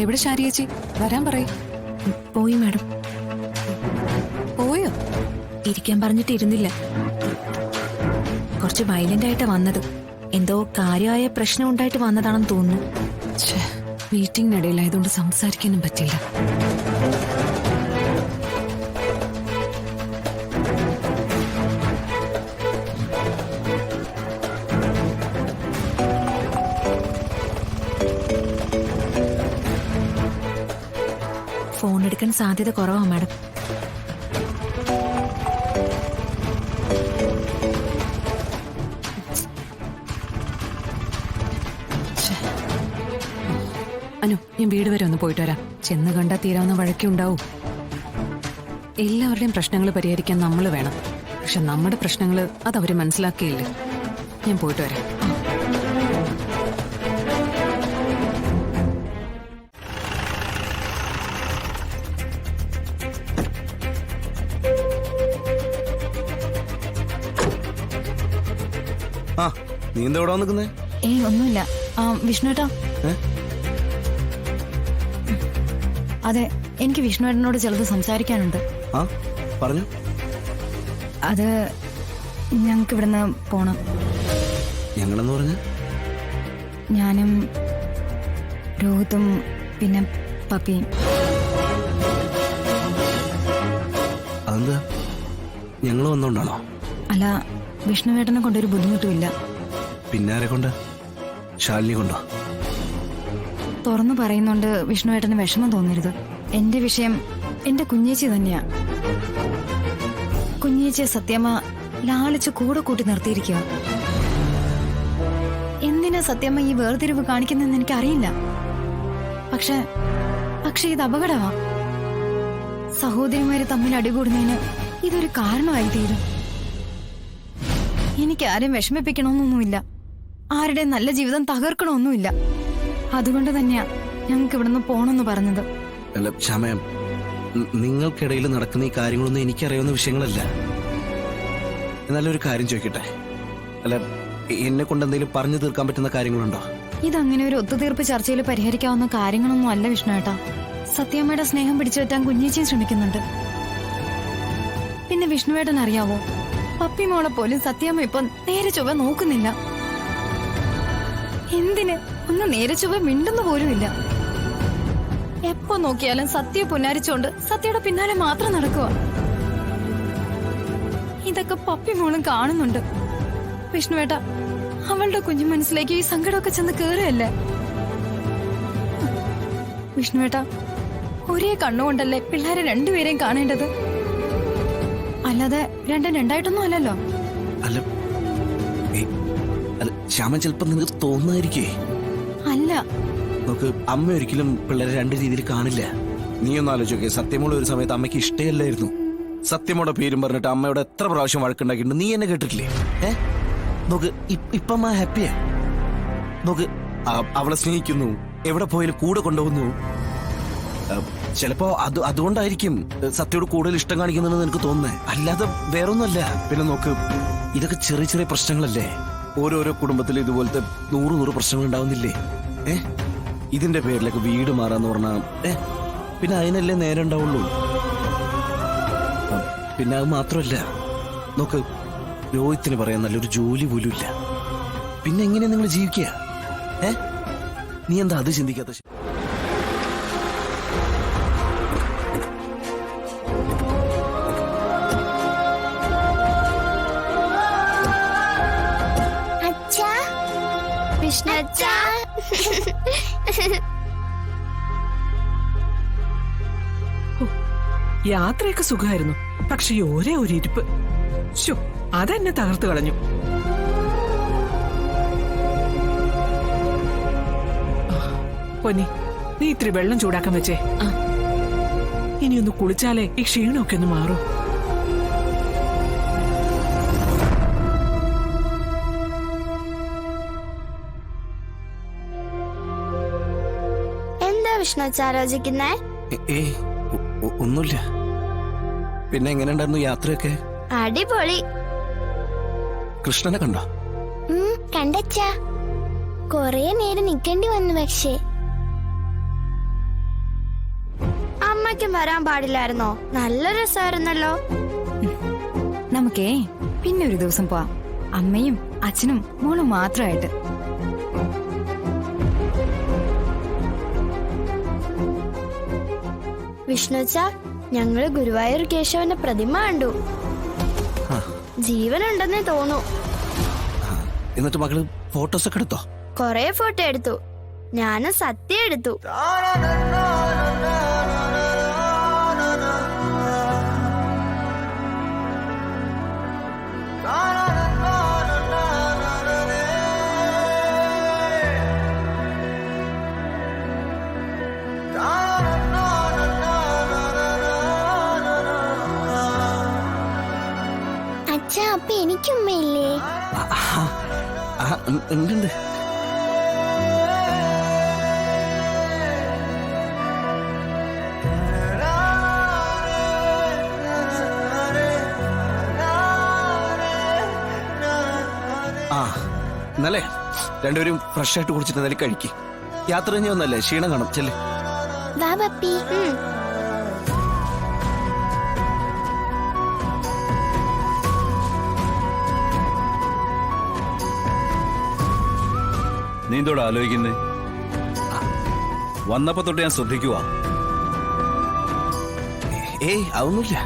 എവിടെ ശാരി ചേച്ചി? വരാൻ പറയും. പോയി മാഡം. പോയോ? ഇരിക്കാൻ പറഞ്ഞിട്ട് ഇരുന്നില്ല. കുറച്ച് വയലന്റ് ആയിട്ടാ വന്നത്. എന്തോ കാര്യമായ പ്രശ്നം ഉണ്ടായിട്ട് വന്നതാണെന്ന് തോന്നുന്നു. മീറ്റിംഗിനിടയിലായതുകൊണ്ട് സംസാരിക്കാനും പറ്റില്ല. ഫോൺ എടുക്കാൻ സാധ്യത കുറവാ മാഡം. അനു, ഞാൻ വീട് വരെ ഒന്ന് പോയിട്ട് വരാം. ചെന്ന് കണ്ടാൽ തീരാവുന്ന വഴക്കുണ്ടാവും. എല്ലാവരുടെയും പ്രശ്നങ്ങൾ പരിഹരിക്കാൻ നമ്മൾ വേണം. പക്ഷെ നമ്മുടെ പ്രശ്നങ്ങൾ അതവര് മനസ്സിലാക്കിയില്ലേ. ഞാൻ പോയിട്ട് വരാം. ആ, നീ എന്താ ഇവിടെ നിൽക്കുന്നേ? ഒന്നുമില്ല. വിഷ്ണുവേട്ടാ, അതെ, എനിക്ക് വിഷ്ണുവേട്ടനോട് ചിലത് സംസാരിക്കാനുണ്ട്. ആ, പറഞ്ഞു. അത് ഞങ്ങൾക്ക് ഇവിടുന്ന് പോണം. ഞങ്ങളെന്ന് പറഞ്ഞ ഞാനും രോഹിത്തും പിന്നെ പപ്പിയും. അതെന്താ, ഞങ്ങൾ വന്നോണ്ടാണോ? അല്ല, വിഷ്ണുവേട്ടനെ കൊണ്ടൊരു ബുദ്ധിമുട്ടുമില്ല. പിന്നാരെ കൊണ്ട്? ശാലിനി കൊണ്ടോ? തുറന്നു പറയുന്നുണ്ട് വിഷ്ണുവേട്ടന് വിഷമം തോന്നരുത്. എന്റെ വിഷയം എന്റെ കുഞ്ഞേച്ചി തന്നെയാ. കുഞ്ഞേച്ചിയെ സത്യമ്മ ലാളിച്ച് കൂടെ കൂട്ടി നിർത്തിയിരിക്കുക. എന്തിനാ സത്യമ്മ ഈ വേർതിരിവ് കാണിക്കുന്നെന്ന് എനിക്കറിയില്ല. പക്ഷെ ഇത് അപകടമാ. സഹോദരിമാര് തമ്മിൽ അടികൂടുന്നതിന് ഇതൊരു കാരണമായി തീരും. എനിക്ക് ആരെയും വിഷമിപ്പിക്കണമെന്നൊന്നുമില്ല. ആരുടെ നല്ല ജീവിതം തകർക്കണമൊന്നുമില്ല. അതുകൊണ്ട് തന്നെയാ ഞങ്ങൾക്ക് ഇവിടുന്ന് പോണെന്ന് പറഞ്ഞത്. അല്ല ശ്യാമ, നിങ്ങൾക്കിടയിൽ നടക്കുന്ന ഈ കാര്യങ്ങളൊന്നും എനിക്കറിയാവുന്ന വിഷയങ്ങളല്ല. എന്നാലൊരു കാര്യം ചോദിക്കട്ടെ, അല്ല എന്നെ കൊണ്ട് എന്തെങ്കിലും പറഞ്ഞു തീർക്കാൻ പറ്റുന്ന കാര്യങ്ങളുണ്ടോ? ഇതങ്ങനെ ഒരു ഒത്തുതീർപ്പ് ചർച്ചയിൽ പരിഹരിക്കാവുന്ന കാര്യങ്ങളൊന്നും അല്ല വിഷ്ണുവേട്ടാ. സത്യമ്മയുടെ സ്നേഹം പിടിച്ചു പറ്റാൻ കുഞ്ഞേച്ചിയും ശ്രമിക്കുന്നുണ്ട്. പിന്നെ വിഷ്ണുവേട്ടൻ അറിയാവോ, പപ്പി മോളെ പോലും സത്യമ്മ ഇപ്പൊ നേരെ ചൊവ്വ നോക്കുന്നില്ല. എന്തിന് ഒന്ന് നേരെ ചൊവ്വ മിണ്ടുന്ന പോലുമില്ല. എപ്പോ നോക്കിയാലും സത്യ പുന്നാരിച്ചോണ്ട് സത്യയുടെ പിന്നാലെ മാത്രം നടക്കുക. ഇതൊക്കെ പപ്പി മോളും കാണുന്നുണ്ട്. വിഷ്ണുവേട്ട, അവളുടെ കുഞ്ഞു മനസ്സിലേക്ക് ഈ സങ്കടമൊക്കെ ചെന്ന് കേറുകയല്ലേ. വിഷ്ണുവേട്ട, ഒരേ കണ്ണുകൊണ്ടല്ലേ പിള്ളേരെ രണ്ടുപേരെയും കാണേണ്ടത്, അല്ലാതെ രണ്ടും രണ്ടായിട്ടൊന്നും അല്ലല്ലോ. അല്ല ശ്യാമൻ, ചിലപ്പോ നിനക്ക് തോന്നുന്നതായിരിക്കേ. അല്ല, നോക്ക്, അമ്മ ഒരിക്കലും പിള്ളേരെ രണ്ട് രീതിയിൽ കാണില്ല. നീ ഒന്ന് ആലോചിച്ചോക്കെ, സത്യമോളെ ഒരു സമയത്ത് അമ്മയ്ക്ക് ഇഷ്ടമല്ലായിരുന്നു. സത്യമോടെ പേരും പറഞ്ഞിട്ട് അമ്മയോട് എത്ര പ്രാവശ്യം വഴക്കുണ്ടാക്കിയിട്ടുണ്ട്, നീ എന്നെ കേട്ടിട്ടില്ലേ? നോക്ക്, ഇപ്പൊ അമ്മ ഹാപ്പിയാ. നോക്ക്, അവളെ സ്നേഹിക്കുന്നു, എവിടെ പോയാലും കൂടെ കൊണ്ടുപോകുന്നു. ചിലപ്പോ അതുകൊണ്ടായിരിക്കും സത്യയോട് കൂടുതൽ ഇഷ്ടം കാണിക്കുന്നതെന്ന് എനിക്ക് തോന്നുന്നേ, അല്ലാതെ വേറൊന്നുമല്ല. പിന്നെ നോക്ക്, ഇതൊക്കെ ചെറിയ ചെറിയ പ്രശ്നങ്ങളല്ലേ. ഓരോരോ കുടുംബത്തിൽ ഇതുപോലത്തെ 100 പ്രശ്നങ്ങൾ ഉണ്ടാവുന്നില്ലേ? ഇതിന്റെ പേരിലൊക്കെ വീട് മാറാന്ന് പറഞ്ഞാ പിന്നെ അതിനല്ലേ നേരം ഉണ്ടാവുള്ളൂ. പിന്നെ അത് മാത്രമല്ല, നോക്ക്, രോഹിത്തിന് പറയാൻ നല്ലൊരു ജോലി പോലും ഇല്ല. പിന്നെ എങ്ങനെയാ നിങ്ങൾ ജീവിക്കുക? നീ എന്താ അത് ചിന്തിക്കാത്ത? യാത്രയൊക്കെ സുഖമായിരുന്നു. പക്ഷെ ഒരേ ഒരു ഇരിപ്പ്, അതെന്നെ തകർത്ത് കളഞ്ഞു. പൊന്നി, നീ ഇത്തിരി വെള്ളം ചൂടാക്കാൻ വെച്ചേ. ഇനിയൊന്ന് കുളിച്ചാലേ ഈ ക്ഷീണമൊക്കെ ഒന്ന് മാറും. ആലോചിക്കുന്നേ? ഒന്നുമില്ല. പിന്നെ എങ്ങനെ ഉണ്ടായിരുന്നു യാത്രയൊക്കെ? അടിപൊളി. കൃഷ്ണനെ കണ്ടോ? കണ്ടച്ചാ, കൊറേ നേരം നിക്കേണ്ടി വന്നു. പക്ഷേ അമ്മയ്ക്കും വരാൻ പാടില്ലായിരുന്നോ? നല്ല രസമായിരുന്നല്ലോ. നമുക്കേ പിന്നെ ഒരു ദിവസം പോവാം, അമ്മയും അച്ഛനും മോളും മാത്രമായിട്ട്. വിഷ്ണുച്ച, ഞങ്ങള് ഗുരുവായൂർ കേശവന്റെ പ്രതിമ കണ്ടു. ജീവനുണ്ടെന്നേ തോന്നു. എന്നിട്ട് മകള് ഫോട്ടോസ് ഒക്കെ എടുത്തോ? കൊറേ ഫോട്ടോ എടുത്തു. ഞാനും സത്യം എടുത്തു. അച്ഛാ, അപ്പൊ എനിക്കുമ്മയില്ലേ? ഉണ്ട്. ആ എന്നല്ലേ രണ്ടുപേരും ഫ്രഷ് ആയിട്ട് കുടിച്ചിട്ട് എന്നാലും കഴിക്ക്. യാത്ര കഴിഞ്ഞ് വന്നല്ലേ, ക്ഷീണം കാണും. ചെല്ലേ. വാ പപ്പി. നീ എന്തോടാ ആലോചിക്കുന്നേ? വന്നപ്പോ തൊട്ട് ഞാൻ ശ്രദ്ധിക്കുവാ. ഏയ് അതൊന്നുമില്ല.